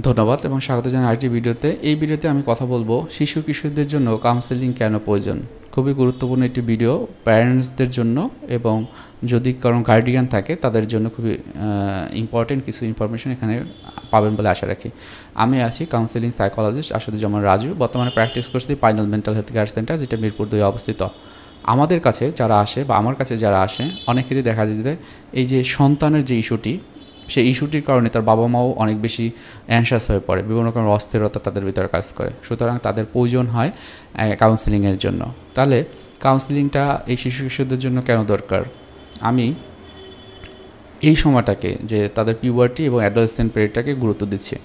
ধন্যবাদ এবং স্বাগত জানাই আরেকটি ভিডিওতে। এই ভিডিওতে আমি কথা বলবো শিশু কিশোরদের জন্য কাউন্সেলিং কেন প্রয়োজন। খুবই গুরুত্বপূর্ণ একটি ভিডিও প্যারেন্টসদের জন্য, এবং যদি কারণ গার্ডিয়ান থাকে তাদের জন্য খুবই ইম্পর্টেন্ট কিছু ইনফরমেশন এখানে পাবেন বলে আশা রাখি। আমি আছি কাউন্সেলিং সাইকোলজিস্ট আসাদুজ্জামান রাজু। বর্তমানে প্র্যাকটিস করছি পাইনাল মেন্টাল হেলথ কেয়ার সেন্টার, যেটা মিরপুর 2 অবস্থিত। আমাদের কাছে যারা আসে বা আমার কাছে যারা আসে, অনেকেরই দেখা যায় যে এই যে সন্তানের যে ইস্যুটি, সেই ইস্যুটির কারণে তার বাবা মাও অনেক বেশি অ্যানশাস হয়ে পড়ে, বিভিন্ন রকমের অস্থিরতা তাদের ভিতরে কাজ করে। সুতরাং তাদের প্রয়োজন হয় কাউন্সেলিংয়ের জন্য। তাহলে কাউন্সেলিংটা এই শিশু কিশোরদের জন্য কেন দরকার? আমি এই সময়টাকে, যে তাদের পিউবার্টি এবং অ্যাডোলেসেন্ট পিরিয়ডটাকে গুরুত্ব দিচ্ছি।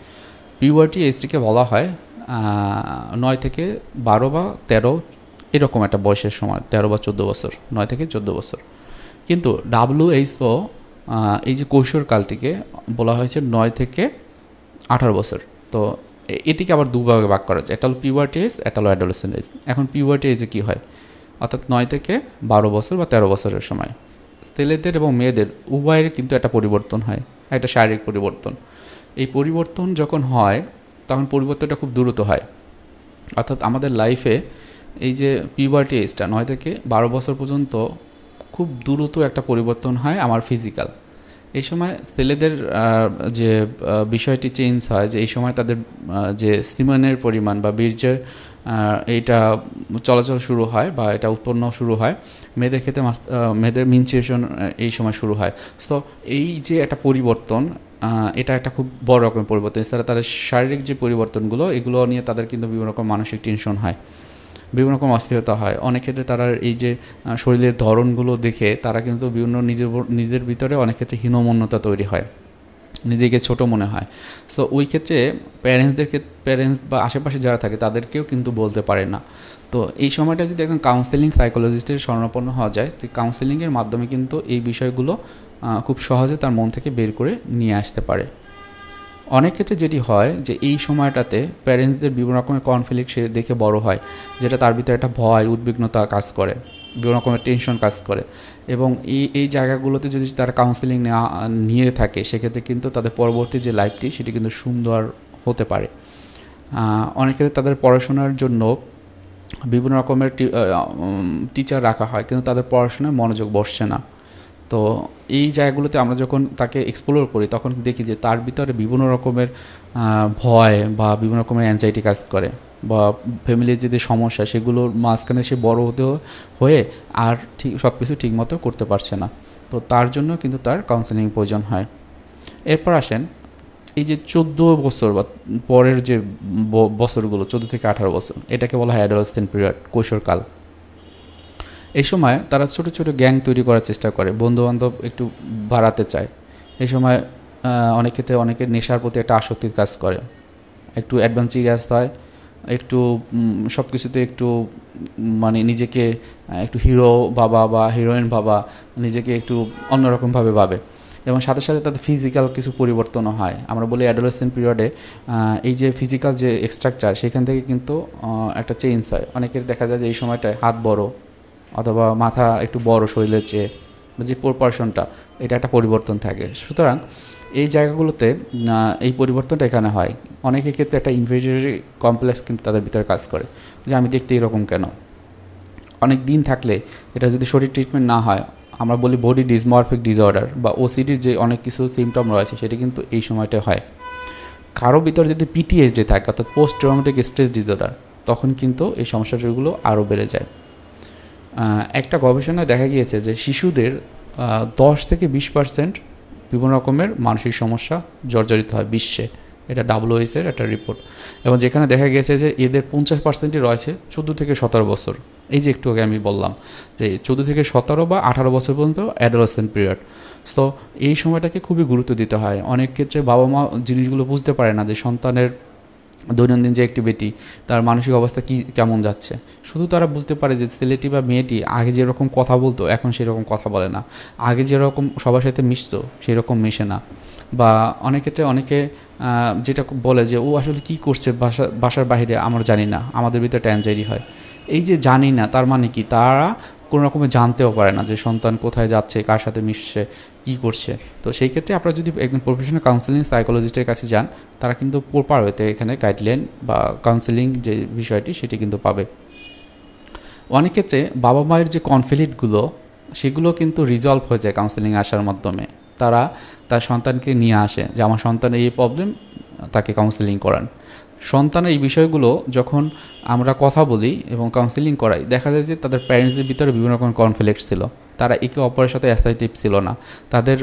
পিউবার্টি এজটিকে বলা হয় 9 থেকে 12 বা 13 এরকম একটা বয়সের সময়, 13 বা 14 বছর, 9 থেকে 14 বছর। কিন্তু WHO এই যে কৈশোরকালটিকে বলা হয়েছে 9 থেকে 18 বছর। তো এটিকে আবার দুভাগে ভাগ করা যায়, একটা হলো পিউবার্টি এজ, একটা হলো অ্যাডোলেসেন্ট এজ। এখন পিউবার্টি এজে কী হয়, অর্থাৎ 9 থেকে 12 বছর বা 13 বছরের সময় ছেলেদের এবং মেয়েদের উভয়ের কিন্তু একটা পরিবর্তন হয়, একটা শারীরিক পরিবর্তন। এই পরিবর্তন যখন হয় তখন পরিবর্তনটা খুব দ্রুত হয়। অর্থাৎ আমাদের লাইফে এই যে পিউবার্টি এজটা 9 থেকে 12 বছর পর্যন্ত খুব দ্রুত একটা পরিবর্তন হয় আমার ফিজিক্যাল। এই সময় ছেলেদের যে বিষয়টি চেঞ্জ হয়, যে এই সময় তাদের যে সিমেনের পরিমাণ বা বীর্যের এইটা চলাচল শুরু হয় বা এটা উৎপন্ন শুরু হয়। মেয়েদের ক্ষেত্রে মেয়েদের মিনস্ট্রুয়েশন এই সময় শুরু হয়। সো এই যে একটা পরিবর্তন, এটা একটা খুব বড় রকমের পরিবর্তন। এছাড়া তাদের শারীরিক যে পরিবর্তনগুলো, এগুলো নিয়ে তাদের কিন্তু বিভিন্ন রকম মানসিক টেনশন হয়, বিভিন্ন রকম অস্থিরতা হয়। অনেক ক্ষেত্রে তারা এই যে শরীরের ধরনগুলো দেখে তারা কিন্তু বিভিন্ন নিজের ভিতরে অনেক ক্ষেত্রে হীনমন্যতা তৈরি হয়, নিজেকে ছোট মনে হয়। সো ওই ক্ষেত্রে প্যারেন্টস বা আশেপাশে যারা থাকে তাদেরকেও কিন্তু বলতে পারে না। তো এই সময়টা যদি একজন কাউন্সেলিং সাইকোলজিস্টের শরণাপন্ন হওয়া যায়, তো কাউন্সেলিংয়ের মাধ্যমে কিন্তু এই বিষয়গুলো খুব সহজে তার মন থেকে বের করে নিয়ে আসতে পারে। অনেক ক্ষেত্রে যেটি হয় যে এই সময়টাতে প্যারেন্টসদের বিভিন্ন রকমের কনফ্লিক্ট সে দেখে বড় হয়, যেটা তার ভিতরে একটা ভয়, উদ্বিগ্নতা কাজ করে, বিভিন্ন রকমের টেনশন কাজ করে। এবং এই জায়গাগুলোতে যদি তারা কাউন্সেলিং নিয়ে থাকে, সেক্ষেত্রে কিন্তু তাদের পরবর্তী যে লাইফটি সেটি কিন্তু সুন্দর হতে পারে। অনেক ক্ষেত্রে তাদের পড়াশোনার জন্য বিভিন্ন রকমের টিচার রাখা হয়, কিন্তু তাদের পড়াশোনায় মনোযোগ বসছে না। তো এই জায়গাগুলোতে আমরা যখন তাকে এক্সপ্লোর করি, তখন দেখি যে তার ভিতরে বিভিন্ন রকমের ভয় বা বিভিন্ন রকমের অ্যাংজাইটি কাজ করে, বা ফ্যামিলির যে সমস্যা সেগুলোর মাঝখানে সে বড় হয়ে আর ঠিক সব কিছু ঠিকমতো করতে পারছে না। তো তার জন্য কিন্তু তার কাউন্সেলিং প্রয়োজন হয়। এরপর আসেন এই যে 14 বছর বা পরের যে বছরগুলো, 14 থেকে 18 বছর, এটাকে বলা হয় অ্যাডোলেসেন্ট পিরিয়ড, কৈশোরকাল। এই সময় তারা ছোটো ছোটো গ্যাং তৈরি করার চেষ্টা করে, বন্ধুবান্ধব একটু বাড়াতে চায়। এই সময় অনেক ক্ষেত্রে অনেকের নেশার প্রতি একটা আসক্তির কাজ করে, একটু অ্যাডভেঞ্চারাস হয়, একটু সব কিছুতে একটু মানে নিজেকে একটু হিরো ভাবা বা হিরোইন ভাবা, নিজেকে একটু অন্যরকমভাবে ভাবে। এবং সাথে সাথে তাদের ফিজিক্যাল কিছু পরিবর্তনও হয়। আমরা বলি অ্যাডোলেসেন্ট পিরিয়ডে এই যে ফিজিক্যাল যে স্ট্রাকচার, সেখান থেকে কিন্তু একটা চেঞ্জ হয়। অনেকের দেখা যায় যে এই সময়টায় হাত বড় অথবা মাথা একটু বড় শরীরের চেয়ে, যে প্রপোর্শনটা, এটা একটা পরিবর্তন থাকে। সুতরাং এই জায়গাগুলোতে এই পরিবর্তনটা এখানে হয়। অনেকের ক্ষেত্রে একটা ইনফেরিয়রিটি কমপ্লেক্স কিন্তু তাদের ভিতরে কাজ করে, যে আমি দেখতে এরকম কেন। অনেক দিন থাকলে এটা যদি শরীর ট্রিটমেন্ট না হয়, আমরা বলি বডি ডিসমরফিক ডিসঅর্ডার বা ওসিডির যে অনেক কিছু সিমটম রয়েছে, সেটা কিন্তু এই সময়টা হয়। কারো ভিতরে যদি PTSD থাকে, অর্থাৎ পোস্ট ট্রমাটিক স্ট্রেস ডিসঅর্ডার, তখন কিন্তু এই সমস্যাগুলো আরও বেড়ে যায়। একটা গবেষণায় দেখা গিয়েছে যে শিশুদের 10 থেকে 20% বিভিন্ন রকমের মানসিক সমস্যা জর্জরিত হয় বিশ্বে। এটা WHO এর একটা রিপোর্ট। এবং যেখানে দেখা গেছে যে এদের 50%ই রয়েছে 14 থেকে 17 বছর। এই যে একটু আগে আমি বললাম যে 14 থেকে 17 বা 18 বছর পর্যন্ত অ্যাডোলেসেন্ট পিরিয়ড। সো এই সময়টাকে খুবই গুরুত্ব দিতে হয়। অনেক ক্ষেত্রে বাবা মা জিনিসগুলো বুঝতে পারে না যে সন্তানের দৈনন্দিন যে অ্যাক্টিভিটি, তার মানসিক অবস্থা কেমন যাচ্ছে। শুধু তারা বুঝতে পারে যে ছেলেটি বা মেয়েটি আগে যেরকম কথা বলতো এখন সেরকম কথা বলে না, আগে যেরকম সবার সাথে মিশতো সেরকম মিশে না। বা অনেক ক্ষেত্রে অনেকে যেটা বলে যে ও আসলে কী করছে বাসার বাইরে আমরা জানি না, আমাদের ভিতরে একটা অ্যাংজাইটি হয়। এই যে জানি না, তার মানে কি তারা কোনো রকমের জানতেও পারে না যে সন্তান কোথায় যাচ্ছে, কার সাথে মিশছে, কী করছে। তো সেই ক্ষেত্রে আপনারা যদি একজন প্রফেশনাল কাউন্সেলিং সাইকোলজিস্টের কাছে যান, তারা কিন্তু প্রপার ওয়েতে এখানে গাইডলাইন বা কাউন্সেলিং যে বিষয়টি সেটি কিন্তু পাবে। অনেক ক্ষেত্রে বাবা মায়ের যে কনফ্লিক্টগুলো সেগুলো কিন্তু রিজলভ হয়ে যায় কাউন্সেলিং আসার মাধ্যমে। তারা তার সন্তানকে নিয়ে আসে যে আমার সন্তানের এই প্রবলেম, তাকে কাউন্সেলিং করান। সন্তানের এই বিষয়গুলো যখন আমরা কথা বলি এবং কাউন্সেলিং করাই, দেখা যায় যে তাদের প্যারেন্টসদের ভিতরে বিভিন্ন রকম কনফ্লিক্ট ছিল, তারা একে অপরের সাথে অ্যাসাইটিভ ছিল না, তাদের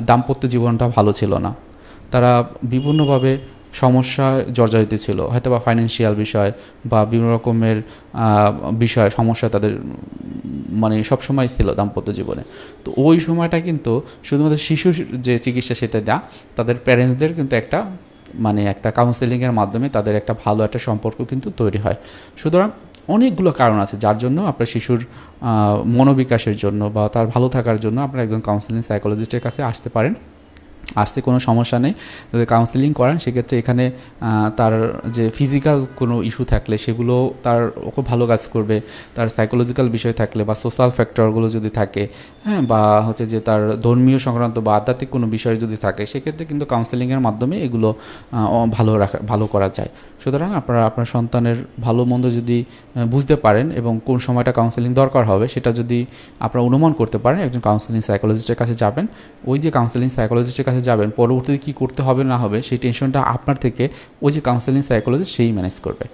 দাম্পত্য জীবনটা ভালো ছিল না, তারা বিভিন্নভাবে সমস্যায় জর্জরিত ছিল, হয়তো বা ফাইন্যান্সিয়াল বিষয় বা বিভিন্ন রকমের বিষয় সমস্যা তাদের মানে সবসময় ছিল দাম্পত্য জীবনে। তো ওই সময়টা কিন্তু শুধুমাত্র শিশুর যে চিকিৎসা সেটা না, তাদের প্যারেন্টসদের কিন্তু একটা মানে একটা কাউন্সেলিংয়ের মাধ্যমে তাদের একটা ভালো একটা সম্পর্ক কিন্তু তৈরি হয়। সুতরাং অনেকগুলো কারণ আছে যার জন্য আপনার শিশুর মনোবিকাশের জন্য বা তার ভালো থাকার জন্য আপনারা একজন কাউন্সেলিং সাইকোলজিস্টের কাছে আসতে পারেন। আসতে কোনো সমস্যা নেই। যদি কাউন্সেলিং করান সেক্ষেত্রে এখানে তার যে ফিজিক্যাল কোনো ইস্যু থাকলে সেগুলো তার খুব ভালো কাজ করবে। তার সাইকোলজিক্যাল বিষয় থাকলে বা সোশ্যাল ফ্যাক্টরগুলো যদি থাকে, হ্যাঁ, বা হচ্ছে যে তার ধর্মীয় সংক্রান্ত বা আধ্যাত্মিক কোনো বিষয় যদি থাকে, সেক্ষেত্রে কিন্তু কাউন্সেলিংয়ের মাধ্যমে এগুলো ভালো করা যায়। সুতরাং আপনারা আপনার সন্তানের ভালো মন্দ যদি বুঝতে পারেন এবং কোন সময়টা কাউন্সেলিং দরকার হবে সেটা যদি আপনারা অনুমান করতে পারেন, একজন কাউন্সেলিং সাইকোলজিস্টের কাছে যাবেন। ওই যে কাউন্সেলিং সাইকোলজিস্টের কাছে যাবেন, পরবর্তীতে কী করতে হবে না হবে সেই টেনশনটা আপনার থেকে ওই যে কাউন্সেলিং সাইকোলজিস্ট সেই ম্যানেজ করবে।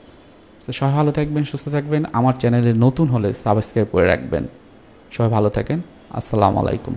তো সবাই ভালো থাকবেন, সুস্থ থাকবেন। আমার চ্যানেলে নতুন হলে সাবস্ক্রাইব করে রাখবেন। সবাই ভালো থাকেন। আসসালামু আলাইকুম।